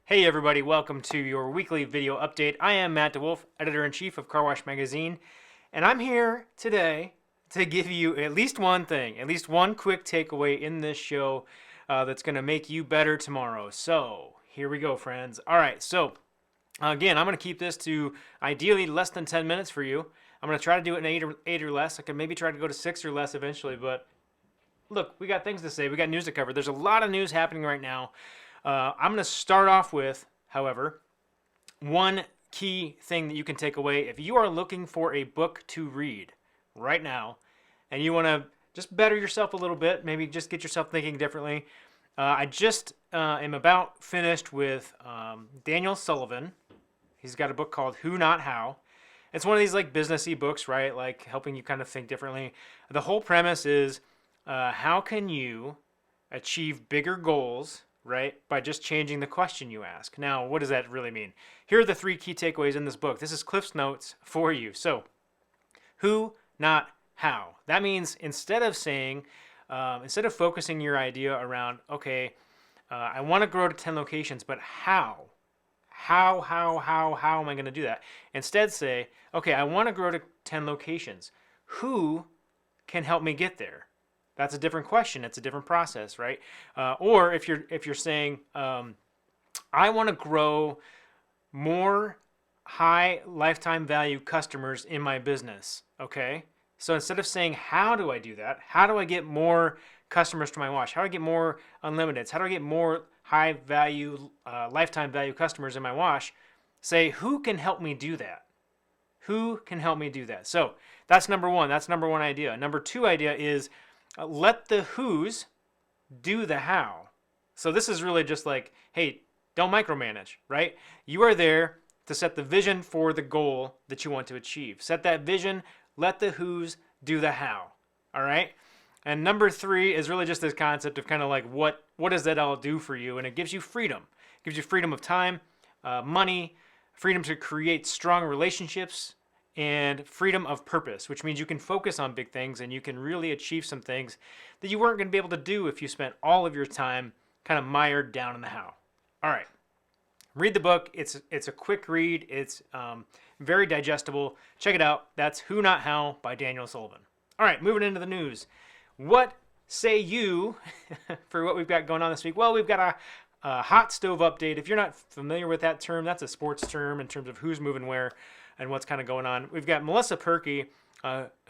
Hey everybody, welcome to your weekly video update. I am Matt DeWolf, Editor-in-Chief of Car Wash Magazine, and I'm here today to give you at least one thing, at least one quick takeaway in this show that's going to make you better tomorrow. So, here we go, friends. All right, so again, I'm going to keep this to ideally less than 10 minutes for you. I'm going to try to do it in eight or less. I can maybe try to go to 6 or less eventually, but look, we got things to say. We got news to cover. There's a lot of news happening right now. I'm going to start off with, however, one key thing that you can take away. If you are looking for a book to read right now and you want to just better yourself a little bit, maybe just get yourself thinking differently, I just am about finished with Daniel Sullivan. He's got a book called Who Not How. It's one of these like businessy books, right? Like helping you kind of think differently. The whole premise is how can you achieve bigger goals, right, by just changing the question you ask. Now, what does that really mean? Here are the 3 key takeaways in this book. This is Cliff's Notes for you. So, who, not how. That means instead of focusing your idea around, okay, I want to grow to 10 locations, but how? How am I going to do that? Instead say, okay, I want to grow to 10 locations. Who can help me get there? That's a different question. It's a different process, right? Or if you're saying, I want to grow more high lifetime value customers in my business, okay? So instead of saying, how do I do that? How do I get more customers to my wash? How do I get more unlimiteds? How do I get more high value, lifetime value customers in my wash? Say, who can help me do that? Who can help me do that? So that's number one. That's number one idea. Number 2 idea is, let the who's do the how. So this is really just like, hey, don't micromanage, right? You are there to set the vision for the goal that you want to achieve. Set that vision, let the who's do the how, all right? And number 3 is really just this concept of kind of like what does that all do for you? And it gives you freedom. It gives you freedom of time, money, freedom to create strong relationships, and freedom of purpose, which means you can focus on big things and you can really achieve some things that you weren't going to be able to do if you spent all of your time kind of mired down in the how. All right, read the book. It's a quick read. It's very digestible. Check it out. That's Who Not How by Daniel Sullivan. All right, moving into the news. What say you for what we've got going on this week? Well, we've got a hot stove update. If you're not familiar with that term, that's a sports term in terms of who's moving where and what's kind of going on. We've got Melissa Perky,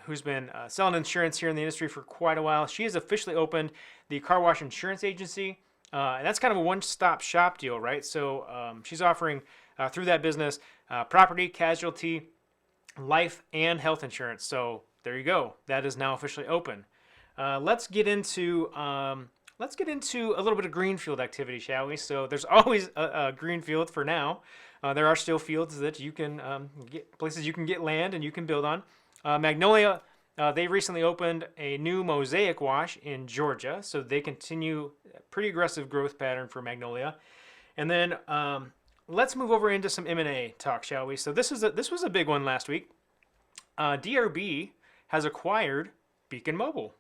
who's been selling insurance here in the industry for quite a while. She has officially opened the Car Wash Insurance Agency, and that's kind of a one-stop shop deal, right? So she's offering, through that business, property, casualty, life, and health insurance. So there you go. That is now officially open. Let's get into a little bit of greenfield activity, shall we? So there's always a greenfield for now. There are still fields that you can get, places you can get land and you can build on. Magnolia, they recently opened a new Mosaic wash in Georgia, so they continue a pretty aggressive growth pattern for Magnolia. And then let's move over into some M&A talk, shall we? So this was a big one last week. DRB has acquired Beacon Mobile.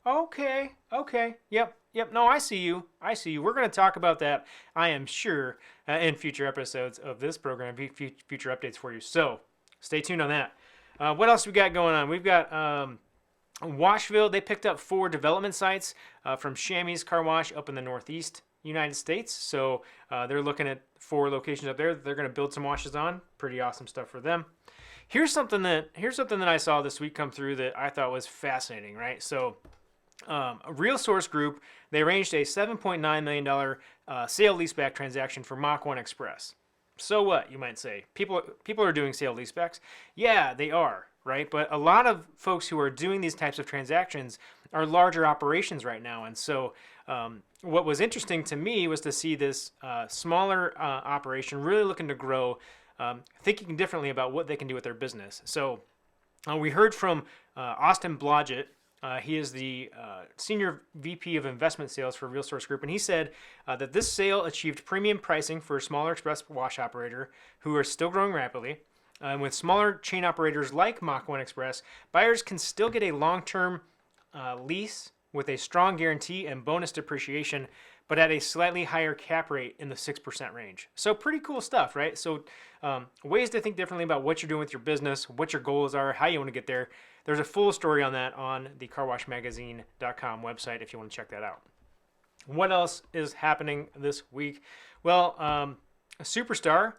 Okay. Yep. No, I see you. We're going to talk about that, I am sure, in future episodes of this program, future updates for you. So stay tuned on that. What else we got going on? We've got Washville. They picked up 4 development sites from Chamois Car Wash up in the Northeast United States. So they're looking at 4 locations up there that they're going to build some washes on. Pretty awesome stuff for them. Here's something that I saw this week come through that I thought was fascinating, right? So Real Source Group, they arranged a $7.9 million sale leaseback transaction for Mach 1 Express. So what, you might say? People are doing sale leasebacks. Yeah, they are, right? But a lot of folks who are doing these types of transactions are larger operations right now. And so what was interesting to me was to see this smaller operation really looking to grow, thinking differently about what they can do with their business. So we heard from Austin Blodgett. He is the Senior VP of Investment Sales for Real Source Group, and he said that this sale achieved premium pricing for a smaller express wash operator who are still growing rapidly. And with smaller chain operators like Mach 1 Express, buyers can still get a long-term lease with a strong guarantee and bonus depreciation, but at a slightly higher cap rate in the 6% range. So pretty cool stuff, right? So ways to think differently about what you're doing with your business, what your goals are, how you want to get there. There's a full story on that on the carwashmagazine.com website if you want to check that out. What else is happening this week? Well, Superstar,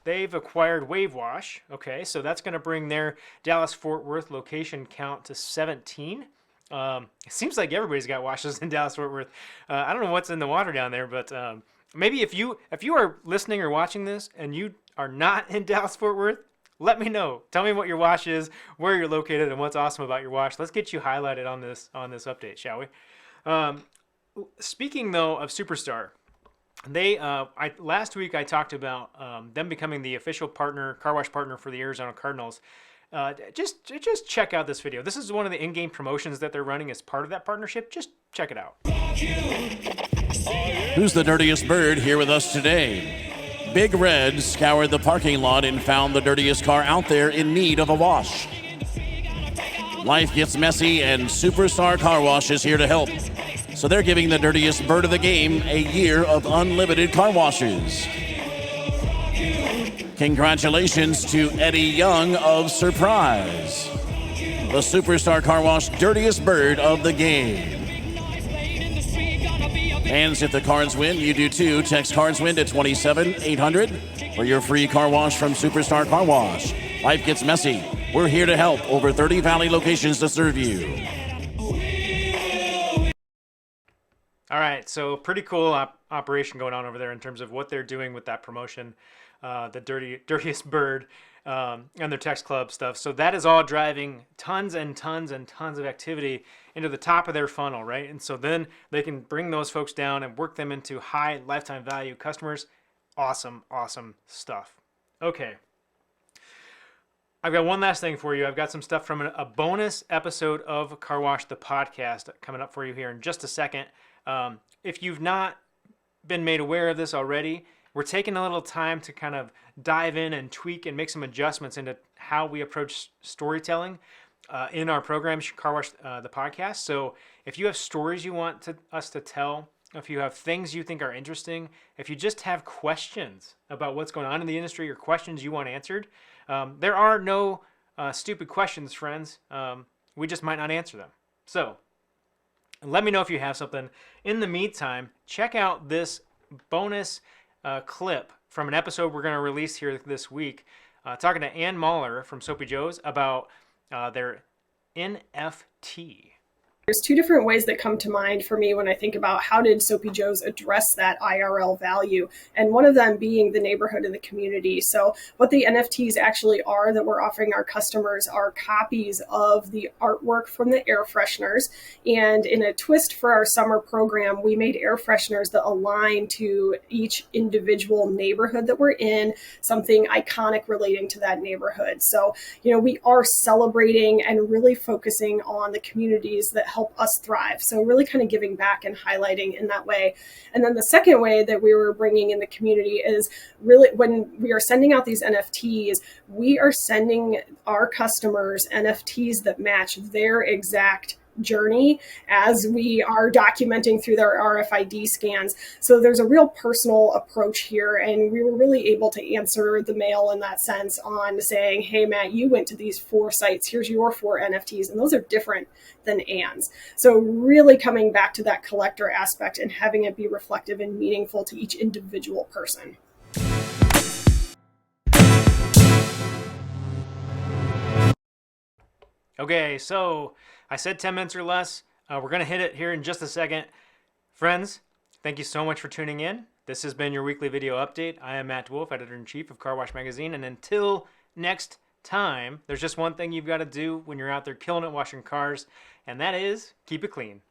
they've acquired Wave Wash. Okay, so that's going to bring their Dallas-Fort Worth location count to 17. It seems like everybody's got washes in Dallas-Fort Worth. I don't know what's in the water down there, but maybe if you are listening or watching this and you are not in Dallas-Fort Worth, let me know. Tell me what your wash is, where you're located, and what's awesome about your wash. Let's get you highlighted on this update, shall we? Speaking though of Superstar, last week I talked about them becoming the official car wash partner for the Arizona Cardinals. Just check out this video. This is one of the in-game promotions that they're running as part of that partnership. Just check it out. Who's the dirtiest bird here with us today? Big Red scoured the parking lot and found the dirtiest car out there in need of a wash. Life gets messy and Superstar Car Wash is here to help. So they're giving the dirtiest bird of the game a year of unlimited car washes. Congratulations to Eddie Young of Surprise, the Superstar Car Wash dirtiest bird of the game. And if the Cards win, you do too. Text Cards win to 27800 for your free car wash from Superstar Car Wash. Life gets messy. We're here to help. Over 30 Valley locations to serve you. All right, so pretty cool operation going on over there in terms of what they're doing with that promotion, the dirtiest bird, and their text club stuff. So that is all driving tons and tons and tons of activity into the top of their funnel, right? And so then they can bring those folks down and work them into high lifetime value customers. Awesome, awesome stuff. Okay. I've got one last thing for you. I've got some stuff from a bonus episode of Car Wash the podcast coming up for you here in just a second. If you've not been made aware of this already, we're taking a little time to kind of dive in and tweak and make some adjustments into how we approach storytelling in our program, Car Wash the podcast. So if you have stories you want us to tell, if you have things you think are interesting, if you just have questions about what's going on in the industry or questions you want answered, there are no stupid questions, friends. We just might not answer them. So let me know if you have something. In the meantime, check out this bonus clip from an episode we're going to release here this week, talking to Ann Mahler from Soapy Joe's about their NFT. There's two different ways that come to mind for me when I think about how did Soapy Joe's address that IRL value, and one of them being the neighborhood and the community. So what the NFTs actually are that we're offering our customers are copies of the artwork from the air fresheners, and in a twist for our summer program, we made air fresheners that align to each individual neighborhood that we're in, something iconic relating to that neighborhood. So, we are celebrating and really focusing on the communities that help us thrive. So really kind of giving back and highlighting in that way. And then the second way that we were bringing in the community is really when we are sending out these NFTs, we are sending our customers NFTs that match their exact journey as we are documenting through their RFID scans. So there's a real personal approach here, and we were really able to answer the mail in that sense on saying, hey, Matt, you went to these 4 sites. Here's your 4 NFTs, and those are different than Ann's. So really coming back to that collector aspect and having it be reflective and meaningful to each individual person. Okay, so I said 10 minutes or less. We're going to hit it here in just a second. Friends, thank you so much for tuning in. This has been your weekly video update. I am Matt DeWolf, Editor-in-Chief of Car Wash Magazine. And until next time, there's just one thing you've got to do when you're out there killing it washing cars, and that is keep it clean.